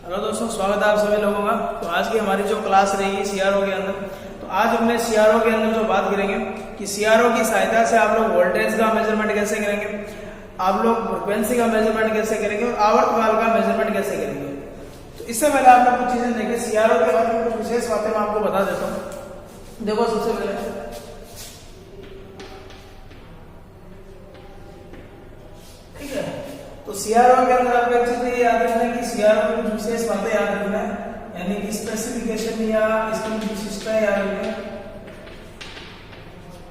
Hello दोस्तों, स्वागत है आप सभी लोगों का। तो आज की हमारी जो क्लास रहेगी सीआरओ के अंदर, तो आज हमने सीआरओ के अंदर जो बात करेंगे कि सीआरओ की सहायता से आप लोग वोल्टेज का मेजरमेंट कैसे करेंगे, आप लोग फ्रिक्वेंसी का मेजरमेंट कैसे करेंगे और आवर्तकाल का मेजरमेंट कैसे करेंगे। तो इससे पहले आप लोग कुछ चीजें देखें, सीआरओ के बारे में कुछ विशेष बातें मैं आपको बता देता हूँ। देखो, सबसे पहले ठीक है, तो सीआरओ के अंदर आपको एक चीज याद रखना है कि सीआरओ की कुछ विशेष बातें याद रखना है, यानी कि स्पेसिफिकेशन या इसकी विशिष्टता याद रखना है।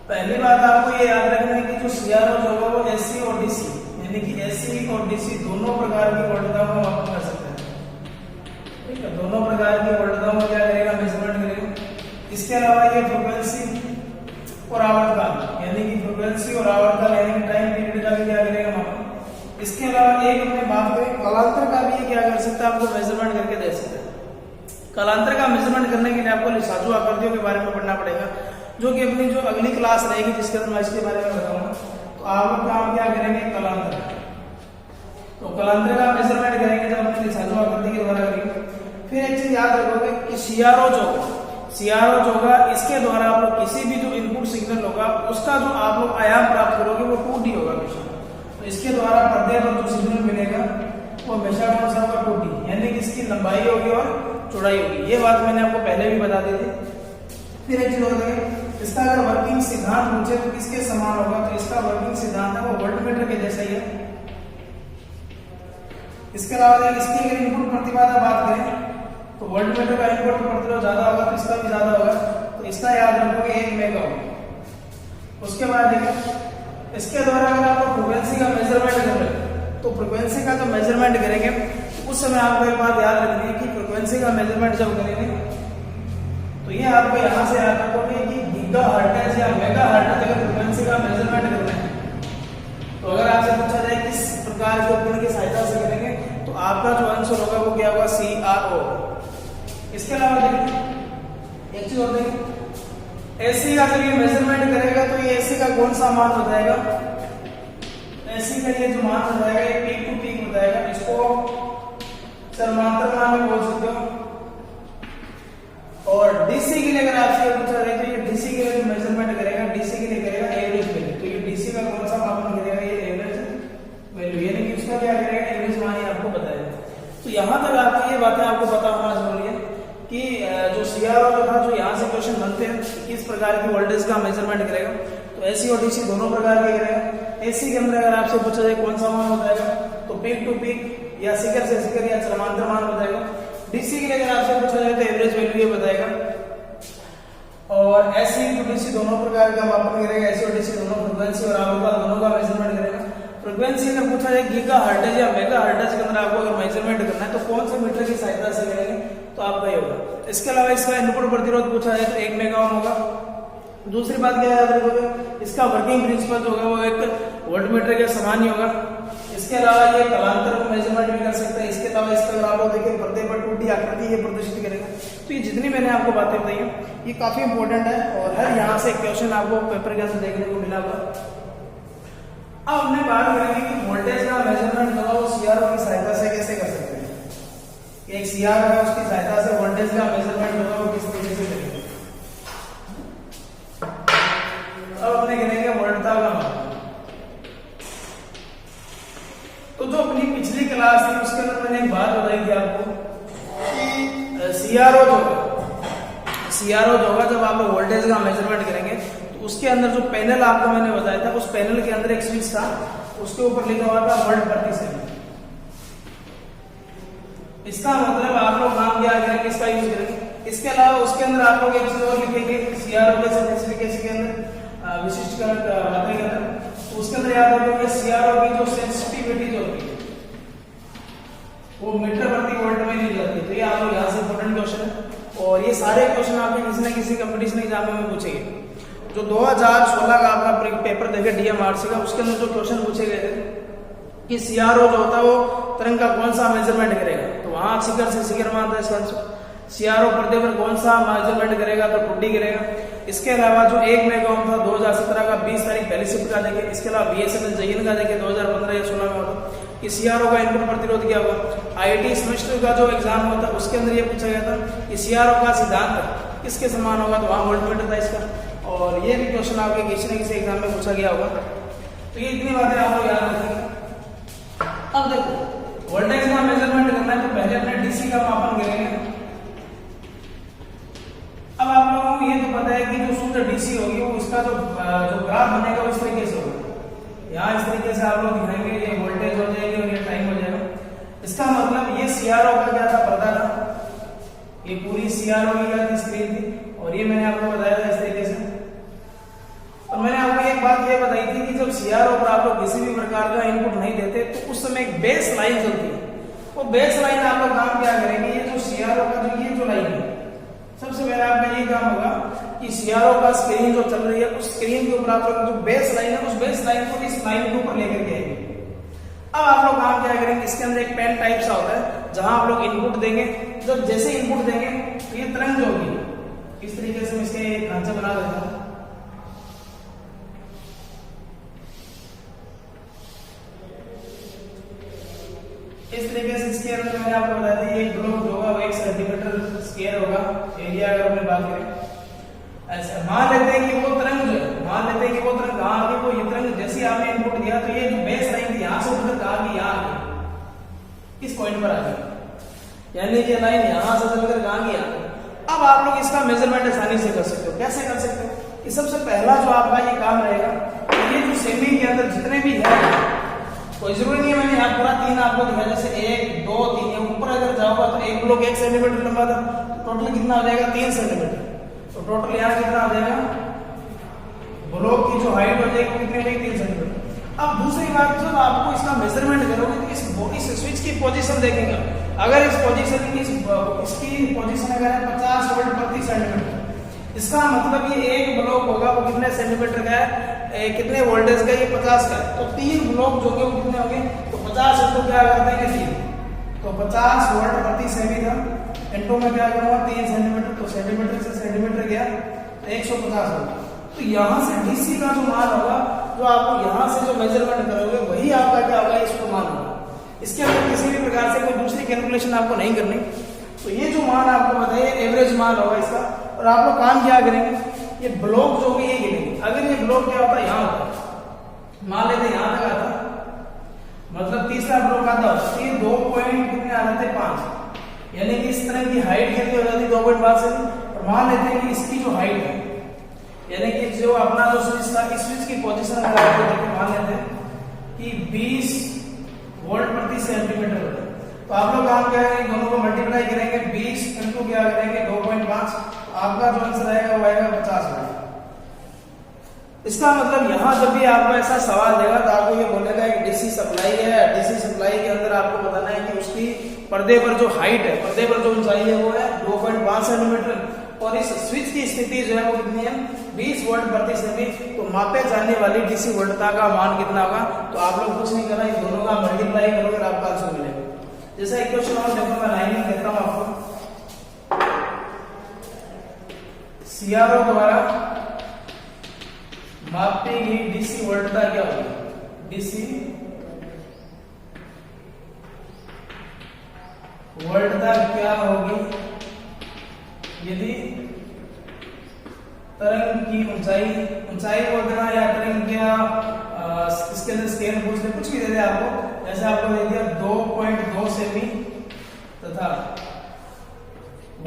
पहली बात आपको ये याद रखना है कि जो सीआरओ जो होगा वो एसी और डीसी, यानी कि एसी और डीसी दोनों प्रकार की वोल्टताओं को मापन कर सकता है। ठीक है, दोनों प्रकार की वोल्टताओं को क्या करेगा, मेजरमेंट करेगा। इसके अलावा ये फ्रिक्वेंसी और आवर्तकाल, यानी कि फ्रिक्वेंसी और आवर्तकाल यानी कि टाइम पीरियड का भी क्या करेगा, मापन। इसके अलावा एक अपने बात करें, कालांतर का भी क्या कर सकता है, आपको मेजरमेंट करके दे सकता है। कालांतर का मेजरमेंट करने के लिए आपको लिसाजू आकृतियों के बारे में पढ़ना पड़ेगा, जो कि अपनी जो अगली क्लास रहेगी जिसके अंदर मैं इसके बारे में बताऊंगा। तो आप लोग काम क्या करेंगे, कालांतर। तो कालांतर का मेजरमेंट करेंगे जब अपनी लिसाजू आकृति के द्वारा करेंगे। फिर एक चीज याद रखोगे कि सीआरओ जो होगा, इसके द्वारा आप लोग किसी भी जो इनपुट सिग्नल होगा उसका जो आप लोग आयाम प्राप्त करोगे वो 2D होगा हमेशा। तो इसके द्वारा पर्दे पर जो सिग्नल मिलेगा वो हमेशा कौन सा होगा, 2D, यानी कि इसकी लंबाई होगी और चौड़ाई होगी। ये बात मैंने आपको पहले भी बता दी थी। फिर एक चीज और देखें, इसका अगर वर्किंग सिद्धांत पूछे तो किसके समान होगा, तो इसका वर्किंग सिद्धांत है वो वोल्टमीटर के जैसा ही है। इसके अलावा इसकी अगर इनपुट प्रतिबाधा बात करें तो वोल्टमीटर का इनपुट प्रतिरोध ज्यादा होगा तो इसका भी ज्यादा होगा, तो इसका याद रखोगे 1 मेगा होगा। उसके बाद देखिए, इसके द्वारा अगर आप फ्रिक्वेंसी का मेजरमेंट करेंगे तो फ्रिक्वेंसी का जो मेजरमेंट करेंगे उस समय आपको एक बात याद रखनी है कि फ्रिक्वेंसी का मेजरमेंट जब करेंगे तो ये आपको यहाँ से याद रखोगे कि गीगा हर्ट्ज या मेगा हर्ट्ज अगर फ्रिक्वेंसी का मेजरमेंट करना है तो अगर आपसे पूछा जाए किस प्रकार के उपकरण की सहायता से करेंगे तो आपका जो आंसर होगा वो क्या होगा, CRO। इसके अलावा देखिए एक चीज और देखिए, एसी का जब ये मेजरमेंट करेगा तो ये एसी का कौन सा मान बताएगा, एसी का ये जो मान बताएगा ये पीक टू पीक बताएगा। इसको समांतर मान भी बोल सकते हो। और डीसी के लिए अगर आपसे पूछा जाए तो ये डीसी के लिए जो मेजरमेंट करेगा, डीसी के लिए करेगा एवरेज वैल्यू। तो ये डीसी का कौन सा मापन करेगा, ये एवरेज वैल्यू, यानी कि उसका क्या करेगा, एवरेज मान ही आपको बताएगा। तो यहां तक आपको ये बातें आपको पता होना जरूरी है कि जो सीआरओ था, जो यहाँ से क्वेश्चन बनते हैं किस प्रकार की वोल्टेज का मेजरमेंट करेगा, तो एसी और डीसी दोनों प्रकार के करेगा। एसी के अंदर अगर आपसे पूछा जाए कौन सा मान बताएगा तो पीक टू पीक या शिखर से शिखर या समांतर मान बताएगा। डीसी के लिए अगर आपसे पूछा जाए तो एवरेज वैल्यू ये बताएगा। और एसी टू डीसी दोनों प्रकार का मापन करेगा, एसी और डीसी दोनों फ्रिक्वेंसी और आवर्तकाल दोनों का मेजरमेंट करेगा। फ्रिक्वेंसी अगर पूछा जाए गीगा हर्ट्ज या मेगा हर्ट्ज के अंदर आपको अगर मेजरमेंट करना है तो कौन से मीटर की सहायता से करेंगे, तो आपका ये होगा। इसके अलावा इसका इनपुट प्रतिरोध पूछा जाए तो 1 मेगा ओम होगा। दूसरी बात क्या याद रखोगे, इसका वर्किंग प्रिंसिपल जो होगा वो एक वोल्टमीटर के समान ही होगा। इसके अलावा ये कालांतर को मेजरमेंट भी कर सकता है। इसके अलावा इसका अगर आप लोग देखिए पर्दे पर 2D आकृति ये प्रदर्शित करेगा। तो ये जितनी मैंने आपको बातें बताई है ये काफी इंपॉर्टेंट है और हर यहाँ से क्वेश्चन आपको पेपर के अंदर देखने को मिला होगा। अब हमने बात करेंगे कि वोल्टेज का मेजरमेंट जो है वो सीआरओ की सहायता से कैसे कर सकते हैं। एक सीआरओ है, उसकी सहायता से वोल्टेज का मेजरमेंट जो है वो किस तरीके से करेंगे। अब अपने करेंगे वोल्टता का मापन। तो जो अपनी पिछली क्लास थी उसके अंदर मैंने एक बात बताई थी आपको कि सीआरओ जो होगा जब आप लोग वोल्टेज का मेजरमेंट करेंगे तो उसके अंदर जो पैनल आपको मैंने बताया था उस पैनल के अंदर एक स्विच था, उसके ऊपर लिखा हुआ था वोल्ट प्रति सेकंड। इसका मतलब आप लोग नाम क्या करेंगे, इसका यूज करेंगे। इसके अलावा उसके अंदर आप लोग एक चीज और लिखेंगे सीआरओ के स्पेसिफिकेशन के अंदर विशिष्ट बातें के अंदर, तो उसके अंदर याद रखोगे सीआरओ की जो सेंसिटिविटी जो होती है वो मीटर प्रति वोल्ट में ली जाती है। तो ये आप लोग यहाँ से इंपॉर्टेंट क्वेश्चन है और ये सारे क्वेश्चन आपके किसी न किसी कंपटीशन एग्जाम में पूछेंगे। जो 2016 का आपका पेपर देखे डीएमआरसी का, उसके अंदर जो क्वेश्चन पूछे गए थे कि सीआरओ जो होता है वो तरंग का कौन सा मेजरमेंट करेगा, तो वहां शिखर से शिखर मानता है इसका आंसर। सीआरओ पर्दे पर कौन सा मेजरमेंट करेगा, तो 2D करेगा। इसके अलावा जो 1 मेगा ओम था 2017 का 20 तारीख पहली शिफ्ट का देखे। इसके अलावा बीएसएनएल जयन का देखे 2015 या 16 में होता। कि सीआरओ का इनपुट प्रतिरोध क्या होगा। आईआईटी सेमेस्टर का जो एग्जाम होता है उसके अंदर ये पूछा गया था कि सीआरओ का सिद्धांत किसके समान होगा, तो वहां वोल्टमीटर था इसका। और ये भी क्वेश्चन आपके किसी न किसी एग्जाम में पूछा गया होगा। तो ये इतनी बातें आप लोग याद रखेंगे। अब देखो वोल्टेज का मेजरमेंट करना है तो पहले अपने डीसी का मापन करेंगे। अब आप लोगों को ये तो पता है कि जो शुद्ध डीसी होगी वो उसका जो ग्राफ बनेगा वो इस तरीके से होगा। यहाँ इस तरीके से आप लोग दिखाएंगे, ये वोल्टेज हो जाएगी और ये टाइम हो जाएगा। इसका मतलब ये सीआरओ का क्या था, पर्दा था, ये पूरी सीआरओ की क्या थी, स्क्रीन थी। और ये मैंने आपको बताया था इस तरीके से। और मैंने आपको एक बात ये बताई थी कि जब सीआरओ पर आप लोग किसी भी प्रकार का इनपुट नहीं देते तो उस समय एक बेस लाइन चलती है। वो बेस लाइन आप लोग काम क्या करेंगे, ये जो सीआरओ का ये जो लाइन है, सबसे पहले आपका ये काम होगा कि सीआरओ का स्क्रीन जो चल रही है उस स्क्रीन के ऊपर आप लोग जो बेस लाइन है उस बेस लाइन को इस लाइन के ऊपर लेकर के आएंगे। अब आप लोग काम क्या करेंगे, इसके अंदर एक पेन टाइप सा होता है जहां आप लोग इनपुट देंगे। जब जैसे इनपुट देंगे तो ये तरंग जो होगी इस तरीके से मैं इसके ढांचा बना देता हूं। इस तरीके से इसके अंदर मैंने आपको बताया था ये ग्लोब जो होगा वो 1 सेंटीमीटर स्क्वायर होगा एरिया। अगर अपने बात करें ऐसा मान लेते हैं कि वो तरंग जो है, मान लेते हैं कि वो तरंग कहाँ आ गई, वो ये तरंग जैसे आपने इनपुट दिया तो ये जो बेस लाइन थी यहाँ से उठकर कहाँ गई, यहाँ आ गई, इस पॉइंट पर आ गई, यानी कि लाइन यहाँ से चलकर कहाँ गई, अब आप लोग इसका मेजरमेंट आसानी से कर सकते हो। कैसे कर सकते हो कि सबसे पहला जो आपका ये काम रहेगा, ये जो सेमी के अंदर जितने भी है, कोई जरूरी नहीं है मैंने यहाँ पूरा 3 आपको दिखाया, जैसे 1 2 3 ऊपर अगर जाओगा तो एक ब्लॉक 1 सेंटीमीटर लंबा था, टोटल कितना हो जाएगा 3 सेंटीमीटर। तो टोटल यहाँ कितना हो जाएगा, ब्लॉक की जो हाइट हो जाएगी वो कितनी हो जाएगी 3 सेंटीमीटर। अब दूसरी बात, जब आपको इसका मेजरमेंट करोगे तो इस स्विच की पोजीशन देखेंगे। अगर इस पोजीशन इसकी पोजीशन अगर है 50 वोल्ट प्रति सेंटीमीटर, इसका मतलब ये एक ब्लॉक होगा वो कितने सेंटीमीटर का है, कितने वोल्टेज का, ये 50 का है। तो 3 ब्लॉक जो है वो कितने होंगे, तो 50 इंटू क्या कर देंगे 3, तो 50 वोल्ट प्रति सेमी था, इंटू में क्या करूंगा 3 सेंटीमीटर, तो सेंटीमीटर से सेंटीमीटर गया तो 150 वोल्ट। तो यहाँ से डीसी का जो मान होगा, जो आपको यहाँ से जो मेजरमेंट करोगे वही आपका क्या होगा, इसको मान होगा। इसके अंदर किसी भी प्रकार से कोई दूसरी कैलकुलेशन आपको नहीं करनी। तो ये जो मान आपको बताइए एवरेज मान होगा इसका। और आप लोग काम क्या करेंगे, ये ब्लॉक जो भी ये गिनेंगे। अगर ये ब्लॉक क्या होता है, यहाँ होता, मान लेते यहाँ तक आता, मतलब तीसरा ब्लॉक आता है, ये 2 पॉइंट कितने आ जाते 5, यानी कि इस तरह की हाइट कितनी हो जाती है 2.5 से। और मान लेते हैं कि इसकी जो हाइट है, यानी कि जो अपना जो स्विच था, इस स्विच की पोजीशन अगर आपको देखो, मान लेते हैं कि 20 वोल्ट प्रति सेंटीमीटर होता है। तो आप लोग काम क्या करेंगे, दोनों को मल्टीप्लाई करेंगे, 20 इंटू क्या करेंगे 2.5, आपका जो आंसर आएगा वो आएगा 50 वोल्ट। इसका मतलब यहाँ जब भी आपको ऐसा सवाल देगा तो आपको ये बोलेगा एक डीसी सप्लाई है, डीसी सप्लाई के अंदर आपको बताना है कि उसकी पर्दे पर जो हाइट है, पर्दे पर जो ऊंचाई है वो है 2.5 सेंटीमीटर, और इस स्विच की स्थिति जो है वो कितनी है 20 वोल्ट प्रति सेमी। तो मापे जाने वाली डीसी वोल्टता का मान कितना होगा, तो आप लोग कुछ नहीं करना, इन दोनों का मल्टीप्लाई करोगे आपका आंसर मिलेगा। जैसा इक्वेशन और देखो, मैं लाइनिंग देता हूं आपको। सीआरओ द्वारा मापी गई डीसी वोल्टता क्या होगी, डीसी वोल्टता क्या होगी यदि तरंग की ऊंचाई बोल देना, या तरंग क्या इसके अंदर स्केल पूछ ले, कुछ भी दे दे आपको। जैसे आपको दे दिया 2.2 सेमी तथा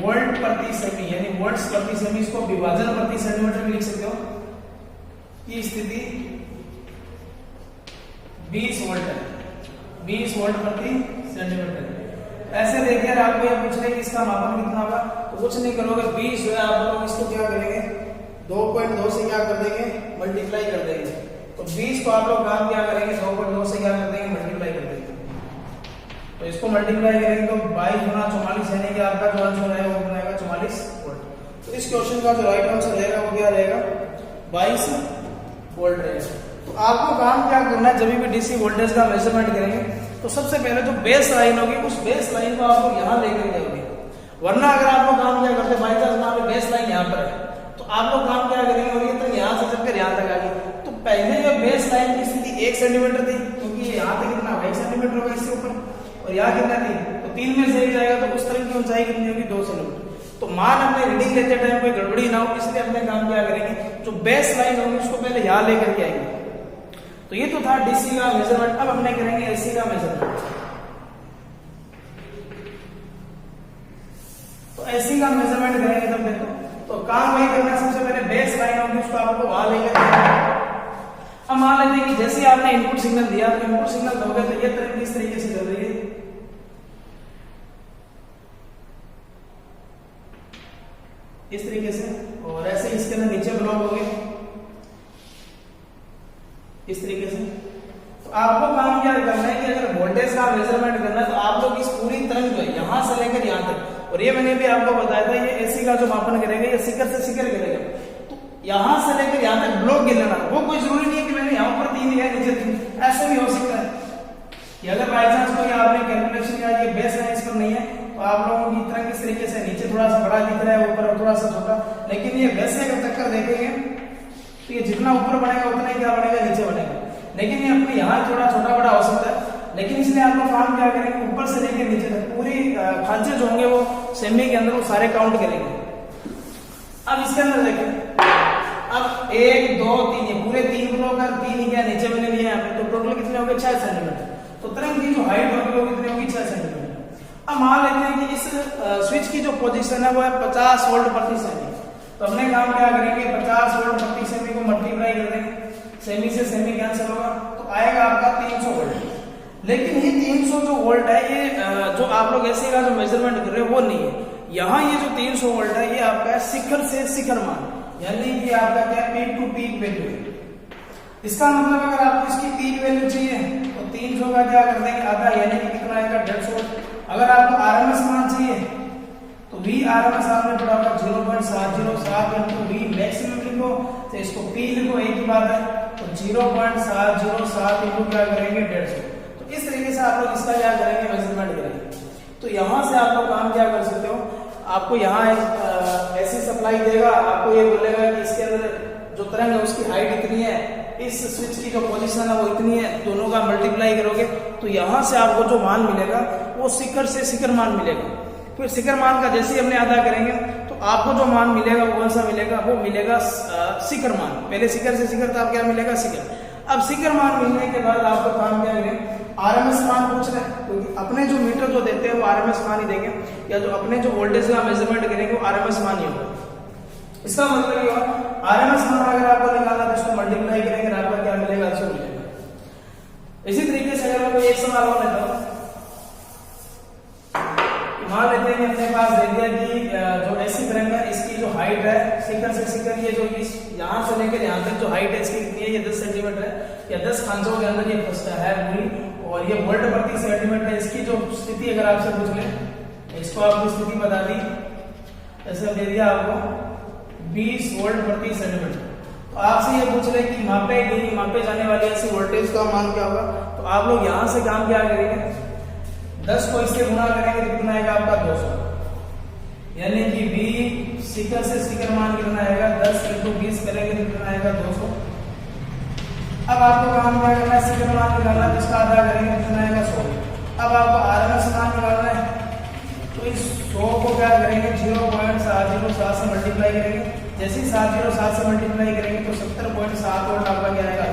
वोल्ट प्रति सेमी, यानी वोल्ट्स प्रति सेमी, इसको विभाजन प्रति सेंटीमीटर भी लिख सकते हो, की स्थिति 20 वोल्ट है, 20 वोल्ट प्रति सेंटीमीटर। ऐसे देखिए आपको ये पूछ रहे कि इसका मापन कितना होगा, तो कुछ नहीं करोगे, 20 जो है आप लोग इसको क्या करेंगे 2.2 से क्या कर देंगे मल्टीप्लाई कर देंगे। तो 20 को आप लोग काम क्या करेंगे 2.2 से क्या कर देंगे मल्टीप्लाई कर देंगे। तो इसको मल्टीप्लाई करेंगे तो 22 गुना 44, यानी कि आपका जो आंसर आएगा वो बनाएगा 44 वोल्ट। तो इस क्वेश्चन का जो राइट आंसर रहेगा वो क्या रहेगा 22 वोल्ट रहेगा। तो आपको काम क्या करना है, जब भी डीसी वोल्टेज का मेजरमेंट करेंगे तो सबसे पहले जो बेस लाइन होगी उस बेस लाइन को आप लोग यहाँ लेकर जाओगे। वरना अगर आप लोग काम क्या करते, बाई चांस मान लो बेस लाइन यहाँ पर है, तो आप लोग काम क्या करेंगे, और ये तो यहाँ से चलकर यहाँ तक आ गई, तो पहले जो बेस लाइन की स्थिति 1 सेंटीमीटर थी, क्योंकि नीचे यहाँ तक कितना 1 सेंटीमीटर होगा इससे ऊपर, और यहाँ कितना 3, तो 3 में से एक जाएगा, तो उस तरह की ऊंचाई कितनी होगी 2 सेंटीमीटर। तो मान अपने रीडिंग लेते टाइम कोई गड़बड़ी ना हो, इसलिए अपने काम क्या करेंगे, जो बेस लाइन होगी उसको पहले यहाँ लेकर के आएंगे। तो ये तो था डीसी का मेजरमेंट। अब हमने करेंगे एसी का मेजरमेंट। तो एसी का मेजरमेंट करेंगे तब देखो, तो काम वही करना है, सबसे पहले बेस लाइन होगी उसको आपको वहां लेकर अब मान लेते हैं कि जैसे आपने इनपुट सिग्नल दिया, तो इनपुट सिग्नल दोगे तो ये तरह किस तरीके से चल रही है, इस तरीके से, और ऐसे इसके अंदर नीचे ब्लॉक हो गए इस तरीके से। तो आपको काम क्या करना है कि अगर वोल्टेज का मेजरमेंट करना है तो आप लोग इस पूरी तरंग जो है यहां से लेकर यहां तक, और ये मैंने भी आपको बताया था, ये एसी का जो मापन करेगा ये शिखर से शिखर करेगा, तो यहां से लेकर यहां तक ब्लॉक गिर लेना। वो कोई जरूरी नहीं है कि मैंने यहां पर 3 दिया नीचे 3, ऐसे भी हो सकता है कि अगर बाई चांस कोई आपने कैलकुलेशन किया ये बेस लाइन इस पर नहीं है, तो आप लोगों की तरह किस तरीके से नीचे थोड़ा सा बड़ा दिख रहा है, ऊपर थोड़ा सा छोटा, लेकिन ये वैसे अगर टक्कर देखेंगे तो ये जितना ऊपर बढ़ेगा उतना ही क्या बढ़ेगा, नीचे बढ़ेगा। लेकिन ये अपने यहाँ थोड़ा छोटा बड़ा हो सकता है, लेकिन इसलिए आप लोग काम क्या करेंगे, ऊपर से लेकर नीचे तक पूरी खांचे जो होंगे वो सेमी के अंदर वो सारे काउंट करेंगे। अब इसके अंदर देखिए, अब 1 2 3 ये पूरे 3 ब्लॉक और 3 ही क्या नीचे मैंने लिए यहाँ पे, तो टोटल कितने हो गए 6 सेंटीमीटर। तो तरंग की जो हाइट होगी वो कितनी होगी 6 सेंटीमीटर। अब मान लेते हैं कि इस स्विच की जो पोजीशन है वो है 50 वोल्ट प्रति सेमी। तो हमने काम क्या करेंगे, 50 वोल्ट प्रति सेमी को मल्टीप्लाई कर देंगे, सेमी से सेमी कैंसिल होगा, तो आएगा आपका 300 वोल्ट। लेकिन ये 300 जो वोल्ट है ये जो आप लोग ऐसे का जो मेजरमेंट कर रहे हो वो नहीं है, यहाँ ये जो 300 वोल्ट है ये आपका शिखर से शिखर मान, यानी कि आपका क्या पीक टू पीक वैल्यू है। इसका मतलब अगर आपको इसकी पीक वैल्यू चाहिए तो 300 का क्या कर देंगे आधा, यानी कि कितना आएगा 150। अगर आपको आरएमएस मान चाहिए तो V आरएमएस आपने पढ़ा होगा 0.707 इंटू V मैक्सिमम लिखो, तो इसको P लिखो, एक ही बात है, तो 0.707 इंटू क्या करेंगे 150। तो इस तरीके से आप लोग इसका क्या करेंगे, मेजरमेंट करेंगे। तो यहां से आप लोग काम क्या कर सकते हो, आपको यहाँ ऐसी सप्लाई देगा, आपको ये बोलेगा कि इसके अंदर जो तरंग है उसकी हाइट इतनी है, इस स्विच की जो पोजीशन है वो इतनी है, दोनों का मल्टीप्लाई करोगे तो यहां से आपको जो मान मिलेगा वो शिखर से शिखर मान मिलेगा। फिर शिखर मान का जैसे ही हमने आधा करेंगे तो आपको जो मान मिलेगा वो कौन सा मिलेगा, वो मिलेगा शिखर मान। पहले शिखर से शिखर था, अब क्या मिलेगा शिखर। अब शिखर मान मिलने के बाद आपको काम क्या करें, आरएमएस मान पूछ रहे हैं, क्योंकि अपने जो मीटर जो देते हैं वो आरएमएस मान ही देंगे, या जो अपने जो वोल्टेज का मेजरमेंट करेंगे वो आरएमएस मान ही होगा। इसका मतलब ये हुआ आरएमएस मान अगर आपको निकालना है तो इसको मल्टीप्लाई करेंगे, आपका क्या मिलेगा 100 मिलेगा। इसी तरीके से अगर मैं कोई एक सवाल और लेता हूं, मान लेते हैं कि अपने पास दे दिया कि जो ऐसी तरंग है इसकी जो हाइट है शिखर से शिखर, ये जो इस यहां से लेकर यहां तक जो हाइट है इसकी कितनी है, ये 10 सेंटीमीटर है, या 10 खांचों के अंदर ये है पूरी, और ये वोल्ट प्रति सेंटीमीटर है। इसकी जो स्थिति अगर आपसे पूछ ले, इसको आपको स्थिति बता दी, ऐसे दे दिया आपको 20 वोल्ट प्रति सेंटीमीटर। तो आपसे ये पूछ ले कि मापे जाने वाली ऐसी वोल्टेज का मान क्या होगा, तो आप लोग यहां से काम क्या करेंगे, 10 को इससे गुणा करेंगे तो कितना आएगा आपका 200, यानी कि V शिखर से शिखर मान कितना आएगा 10 इंटू 20 करेंगे तो कितना आएगा 200। अब आपको काम क्या करना है, शिखर मान निकालना है, जिसका आधा करेंगे कितना आएगा 100। अब आपको आरएमएस मान निकालना है, तो इस 100 को क्या करेंगे 0.707 से मल्टीप्लाई करेंगे, जैसे ही 707 से मल्टीप्लाई करेंगे तो 70.7 वोल्ट आपका क्या आएगा,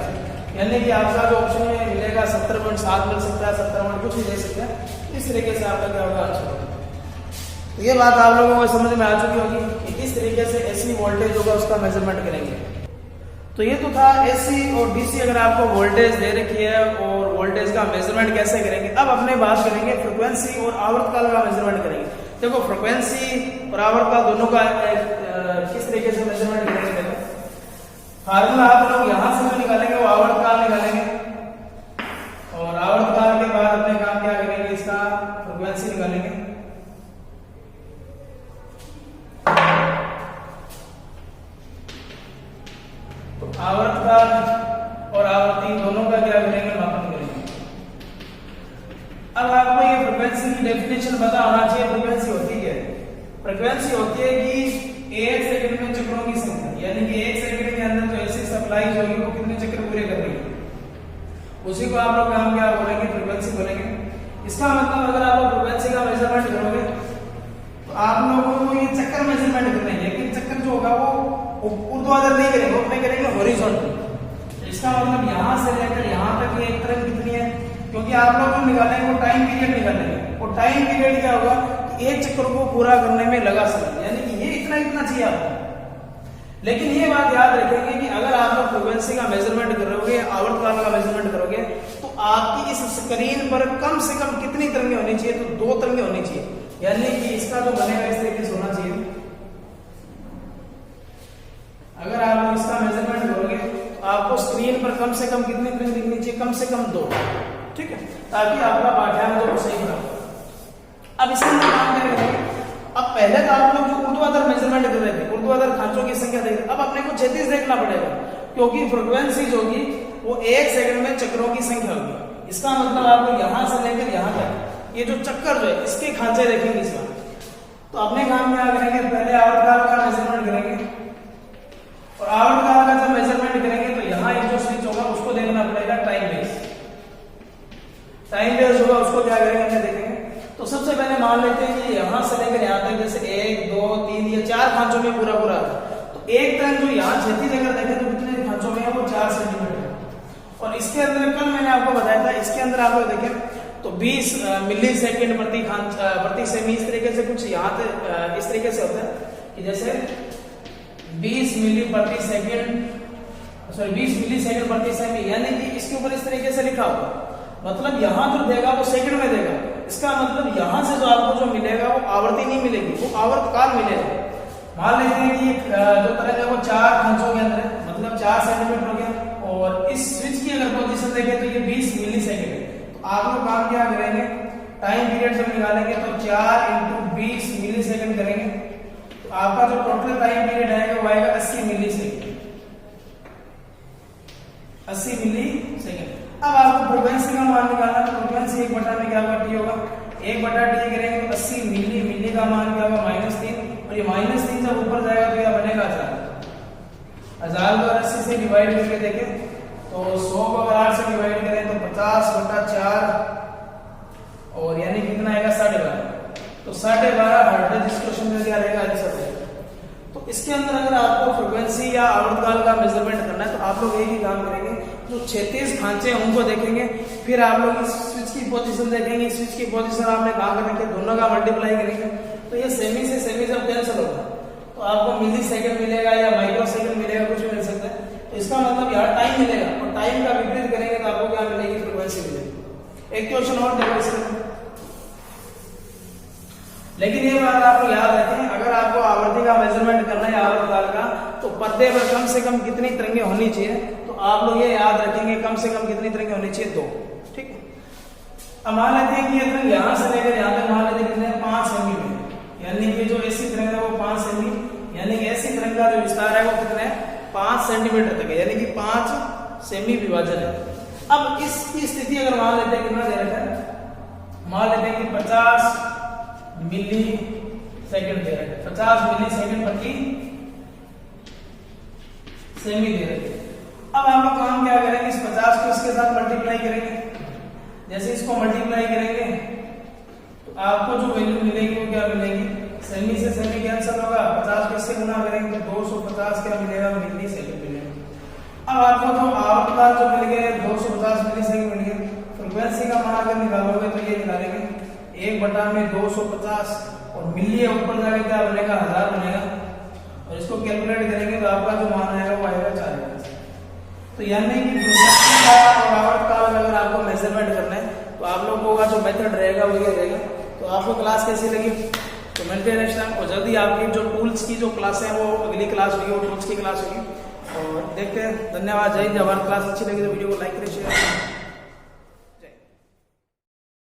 यानी कि आपका जो ऑप्शन में मिलेगा 70.7 मिल सकता है, 70 वोल्ट कुछ भी दे सकते हैं। इस तरीके से आपका क्या होगा आंसर। तो ये बात आप लोगों को समझ में आ चुकी होगी कि किस तरीके से एसी वोल्टेज होगा उसका मेजरमेंट करेंगे। तो ये तो था एसी और डीसी, अगर आपको वोल्टेज दे रखी है और वोल्टेज का मेजरमेंट कैसे करेंगे। अब अपने बात करेंगे फ्रिक्वेंसी और आवर्तकाल का मेजरमेंट करेंगे। देखो फ्रिक्वेंसी और आवर्तकाल दोनों का किस तरीके से मेजरमेंट करेंगे, फार्मूला आप लोग यहां से जो निकालेंगे वो आवर्तकाल निकालेंगे, और आवर्तकाल के बाद अपने काम क्या करेंगे, इसका फ्रिक्वेंसी निकालेंगे। तो आवर्तकाल और आवर्ती दोनों का क्या करेंगे, मापन करेंगे। अब आपको ये फ्रिक्वेंसी की डेफिनेशन पता होना चाहिए। फ्रिक्वेंसी होती क्या है, फ्रिक्वेंसी होती है कि 1 सेकंड में चक्रों की संख्या, यानी कि 1 सेकंड के अंदर जो ऐसी सप्लाई होगी वो कितने चक्र पूरे कर रही है। उसी को आप लोग काम क्या बोलेंगे, फ्रीक्वेंसी बोलेंगे। इसका मतलब अगर आप लोग फ्रीक्वेंसी का मेजरमेंट करोगे तो आप लोगों को ये चक्कर मेजरमेंट करना है, लेकिन चक्कर जो होगा वो ऊर्ध्वाधर नहीं करेंगे, वो अपने करेंगे हॉरिजॉन्टल। इसका मतलब यहाँ से लेकर यहाँ तक ये एक तरंग कितनी है, क्योंकि आप लोग जो निकालेंगे वो टाइम पीरियड निकालेंगे। वो टाइम पीरियड क्या होगा कि एक चक्कर को पूरा करने में लगा समय, यानी कि ये इतना चाहिए आपको। लेकिन ये बात याद रखेंगे कि अगर आप लोग फ्रीक्वेंसी का मेजरमेंट करोगे, आवर्तकाल का मेजरमेंट करोगे, तो आपकी इस स्क्रीन पर कम से कम कितनी तरंगें होनी चाहिए, तो 2 तरंगें होनी चाहिए, यानी कि इसका जो बनेगा इस तरीके से होना चाहिए। अगर आप लोग इसका मेजरमेंट करोगे तो आपको स्क्रीन पर कम से कम कितनी तरंग दिखनी चाहिए, कम से कम 2, ठीक है, ताकि आपका पाठ्यांक जो सही बना। अब इसके अंदर काम करेंगे। अब पहले तो आप लोग जो ऊर्ध्वाधर मेजरमेंट कर रहे थे, ऊर्ध्वाधर खांचों की संख्या देख रहे, अब अपने को क्षैतिज देखना पड़ेगा, क्योंकि फ्रीक्वेंसी जो होगी वो 1 सेकंड में चक्रों की संख्या होगी। इसका मतलब आप लोग यहां से लेकर यहां तक ये जो चक्कर जो है इसके खांचे देखेंगे इस बार। तो अपने काम क्या करेंगे, पहले आवर्तकाल का मेजरमेंट करेंगे, और आवर्तकाल का जब मेजरमेंट करेंगे तो यहाँ एक जो स्विच होगा उसको देखना पड़ेगा टाइम बेस। टाइम बेस होगा उसको क्या करेंगे हमने देखेंगे। तो सबसे पहले मान लेते हैं कि यहाँ से लेकर यहाँ तक जैसे 1 2 3 या 4 खांचों में पूरा तो एक तरंग जो यहाँ क्षैतिज अगर देखें तो कितने खांचों में है, वो 4 सेंटीमीटर। और इसके अंदर कल मैंने आपको बताया था, इसके अंदर आप लोग देखें तो 20 मिली सेकेंड प्रति सेमी, इस तरीके से कुछ यहाँ पे इस तरीके से होता है कि जैसे 20 मिली प्रति सेकेंड, सॉरी 20 मिली सेकेंड प्रति सेमी, यानी कि इसके ऊपर इस तरीके से लिखा होगा, मतलब यहाँ जो देगा वो सेकंड में देगा। इसका मतलब यहाँ से जो आपको जो मिलेगा वो आवर्ती नहीं मिलेगी, वो आवर्तकाल मिलेगा। मान लेते हैं कि जो तरंग है वो 4 खांचों के अंदर है, मतलब 4 सेंटीमीटर हो गया, और इस स्विच की अगर पोजीशन देखें तो ये 20 मिली सेकेंड है। तो आप लोग काम क्या करेंगे, टाइम पीरियड जब निकालेंगे तो 4 × 20 मिली सेकेंड करेंगे, तो आपका जो टोटल टाइम पीरियड आएगा वो आएगा 80 मिली सेकेंड, 80 मिली सेकेंड। अब आपको फ्रीक्वेंसी का मान निकालना है, तो फ्रीक्वेंसी 1/T में क्या होगा, T होगा 1/T करेंगे तो 80 मिली, मिली का मान क्या होगा -3, और ये -3 जब ऊपर जाएगा तो क्या बनेगा 1000 को 80 से डिवाइड करके देखें तो 100 को अगर 8 से डिवाइड करें तो 50/4, और यानी कितना आएगा 12.5। तो 12.5 हर्ट्ज इस क्वेश्चन में क्या रहेगा आंसर है। तो इसके अंदर अगर आपको फ्रीक्वेंसी या आवर्तकाल का मेजरमेंट करना है तो आप लोग एक ही काम करेंगे, जो 36 खांचे हैं उनको देखेंगे, फिर आप लोग इस स्विच की पोजीशन देखेंगे, स्विच की पोजीशन आपने कहाँ कर रखी है, दोनों का मल्टीप्लाई करेंगे, तो ये सेमी से सेमी जब कैंसिल होगा तो आपको मिली सेकंड मिलेगा या माइक्रो सेकंड मिलेगा, कुछ भी मिल सकता है। तो इसका मतलब यहाँ टाइम मिलेगा, और टाइम का विपरीत करेंगे तो आपको क्या मिलेगी, फ्रीक्वेंसी मिलेगी। एक क्वेश्चन और देखो इसमें, लेकिन ये बात आप लोग याद रखें, अगर आपको आवर्ती का मेजरमेंट करना है आवर्तकाल का, तो पर्दे पर कम से कम कितनी तरंगें होनी चाहिए, तो आप लोग ये याद रखेंगे कम से कम कितनी तरंगें होनी चाहिए, 2, ठीक है। अब मान लेते हैं कि ये तरंग यहाँ से लेकर यहाँ तक मान लेते हैं कितने 5 सेमी में, यानी कि जो ऐसी तरंग है वो 5 सेमी, यानी कि ऐसी तरंग का जो विस्तार है वो कितना है 5 सेंटीमीटर तक है, यानी कि 5 सेमी विभाजन है। अब इसकी स्थिति अगर मान लेते हैं कितना दे रखा है, मान लेते हैं कि 50 मिली सेकंड दे रहे हैं, 50 मिली सेकंड प्रति सेमी दे रहे हैं। अब आप लोग काम क्या करेंगे, इस 50 को इसके साथ मल्टीप्लाई करेंगे, जैसे इसको मल्टीप्लाई करेंगे तो आपको जो वैल्यू मिलेगी वो क्या मिलेगी, सेमी से सेमी कैंसिल होगा, 50 को इससे गुना करेंगे तो 250 क्या मिलेगा, मिली सेकंड मिलेगा। अब आपको जो आवर्तकाल जो मिल गया 250 मिली सेकंड मिल गया, फ्रीक्वेंसी का मान अगर निकालोगे तो ये निकालेंगे 1/250, और मिली ऊपर जाके क्या बनेगा 1000 बनेगा, और इसको कैलकुलेट करेंगे तो आपका जो मान आएगा वो आएगा 4000। तो यानी कि फ्रीक्वेंसी का और आवर्तकाल अगर आपको मेजरमेंट करना है तो आप लोगों का जो मेथड रहेगा वो ये रहेगा। तो आपको क्लास कैसी लगी तो मिलते हैं नेक्स्ट टाइम, और जल्दी आपकी जो टूल्स की जो क्लास है वो अगली क्लास होगी, वो टूल्स की क्लास होगी, और देखते हैं। धन्यवाद, जय हिंद। हमारी क्लास अच्छी लगी तो वीडियो को लाइक करें, शेयर करें।